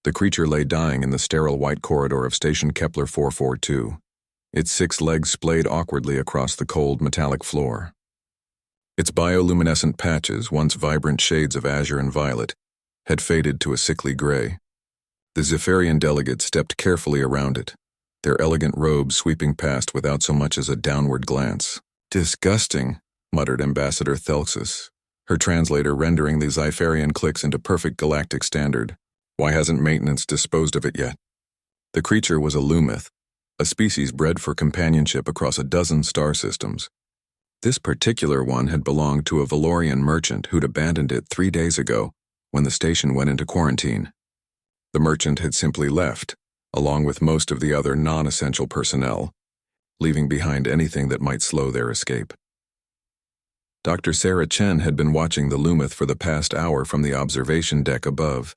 The creature lay dying in the sterile white corridor of Station Kepler 442. Its 6 legs splayed awkwardly across the cold metallic floor. Its bioluminescent patches, once vibrant shades of azure and violet, had faded to a sickly gray. The Zephyrian delegates stepped carefully around it, their elegant robes sweeping past without so much as a downward glance. "Disgusting," muttered Ambassador Thelxus, her translator rendering the Zephyrian clicks into perfect galactic standard. "Why hasn't maintenance disposed of it yet?" The creature was a lumith, a species bred for companionship across a dozen star systems. This particular one had belonged to a Valorian merchant who'd abandoned it 3 days ago when the station went into quarantine. The merchant had simply left, along with most of the other non-essential personnel, leaving behind anything that might slow their escape. Dr. Sarah Chen had been watching the lumith for the past hour from the observation deck above.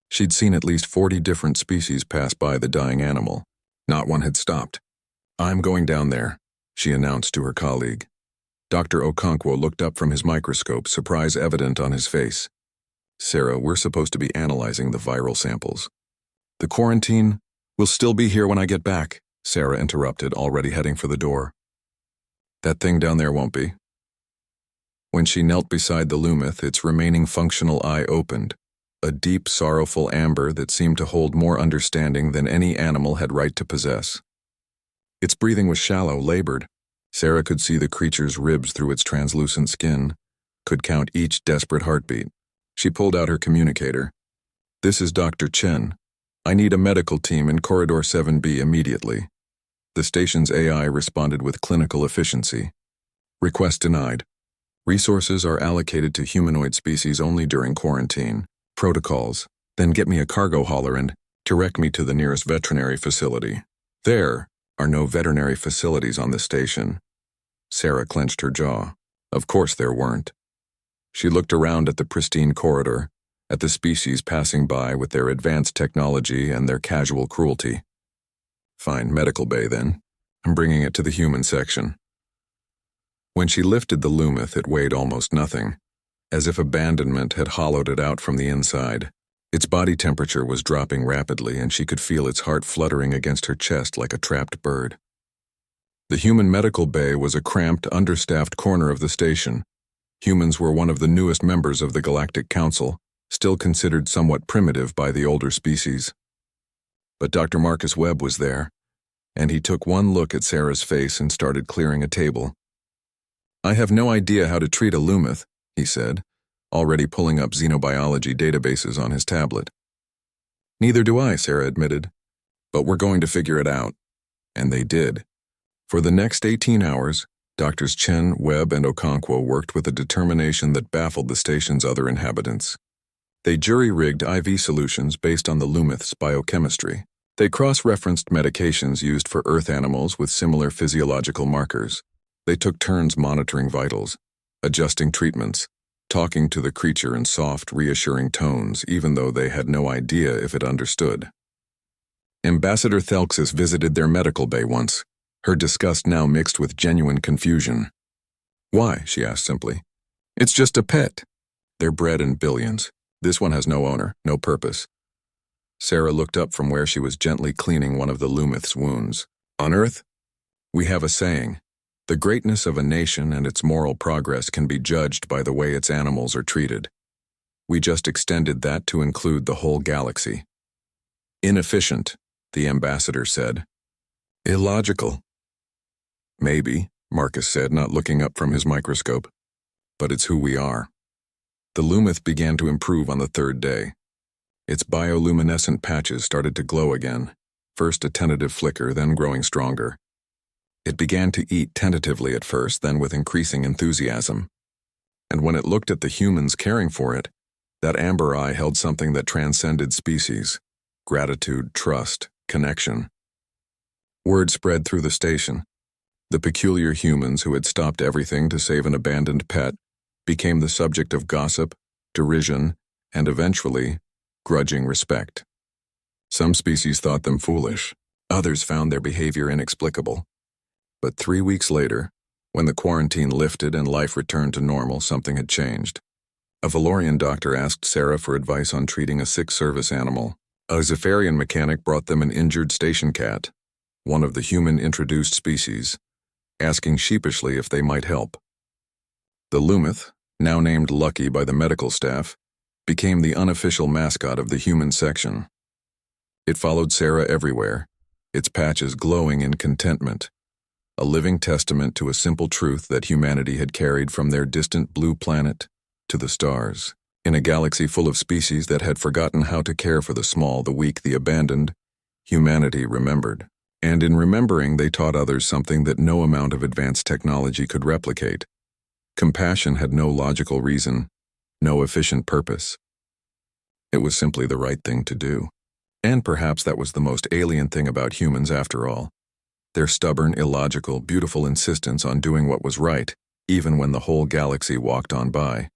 She'd seen at least 40 different species pass by the dying animal. Not one had stopped. "I'm going down there," she announced to her colleague. Dr. Okonkwo looked up from his microscope, surprise evident on his face. "Sarah, we're supposed to be analyzing the viral samples." "The quarantine will still be here when I get back," Sarah interrupted, already heading for the door. "That thing down there won't be." When she knelt beside the lumith, its remaining functional eye opened, a deep, sorrowful amber that seemed to hold more understanding than any animal had right to possess. Its breathing was shallow, labored. Sarah could see the creature's ribs through its translucent skin, could count each desperate heartbeat. She pulled out her communicator. "This is Dr. Chen. I need a medical team in Corridor 7B immediately." The station's AI responded with clinical efficiency. "Request denied. Resources are allocated to humanoid species only during quarantine. Protocols. Then get me a cargo hauler and direct me to the nearest veterinary facility." "There are no veterinary facilities on the station." Sarah clenched her jaw. Of course there weren't. She looked around at the pristine corridor, at the species passing by with their advanced technology and their casual cruelty. "Fine, medical bay then. I'm bringing it to the human section." When she lifted the lumith, it weighed almost nothing, as if abandonment had hollowed it out from the inside. Its body temperature was dropping rapidly, and she could feel its heart fluttering against her chest like a trapped bird. The human medical bay was a cramped, understaffed corner of the station. Humans were one of the newest members of the Galactic Council, still considered somewhat primitive by the older species. But Dr. Marcus Webb was there, and he took one look at Sarah's face and started clearing a table. "I have no idea how to treat a lumith," he said, already pulling up xenobiology databases on his tablet. "Neither do I," Sarah admitted. "But we're going to figure it out." And they did. For the next 18 hours, Drs. Chen, Webb, and Okonkwo worked with a determination that baffled the station's other inhabitants. They jury-rigged IV solutions based on the lumith's biochemistry. They cross-referenced medications used for Earth animals with similar physiological markers. They took turns monitoring vitals, adjusting treatments, talking to the creature in soft, reassuring tones, even though they had no idea if it understood. Ambassador Thelxus visited their medical bay once, her disgust now mixed with genuine confusion. "Why?" she asked simply. "It's just a pet. They're bred in billions. This one has no owner, no purpose." Sarah looked up from where she was gently cleaning one of the lumith's wounds. "On Earth, we have a saying. The greatness of a nation and its moral progress can be judged by the way its animals are treated. We just extended that to include the whole galaxy." "Inefficient," the ambassador said. "Illogical." "Maybe," Marcus said, not looking up from his microscope. "But it's who we are." The lumith began to improve on the 3rd day. Its bioluminescent patches started to glow again, first a tentative flicker, then growing stronger. It began to eat tentatively at first, then with increasing enthusiasm. And when it looked at the humans caring for it, that amber eye held something that transcended species: gratitude, trust, connection. Word spread through the station. The peculiar humans who had stopped everything to save an abandoned pet became the subject of gossip, derision, and eventually, grudging respect. Some species thought them foolish. Others found their behavior inexplicable. But 3 weeks later, when the quarantine lifted and life returned to normal, something had changed. A Valorian doctor asked Sarah for advice on treating a sick service animal. A Zephyrian mechanic brought them an injured station cat, one of the human-introduced species, asking sheepishly if they might help. The Lumith, now named Lucky by the medical staff, became the unofficial mascot of the human section. It followed Sarah everywhere, its patches glowing in contentment, a living testament to a simple truth that humanity had carried from their distant blue planet to the stars. In a galaxy full of species that had forgotten how to care for the small, the weak, the abandoned, humanity remembered. And in remembering, they taught others something that no amount of advanced technology could replicate. Compassion had no logical reason, no efficient purpose. It was simply the right thing to do. And perhaps that was the most alien thing about humans after all. Their stubborn, illogical, beautiful insistence on doing what was right, even when the whole galaxy walked on by.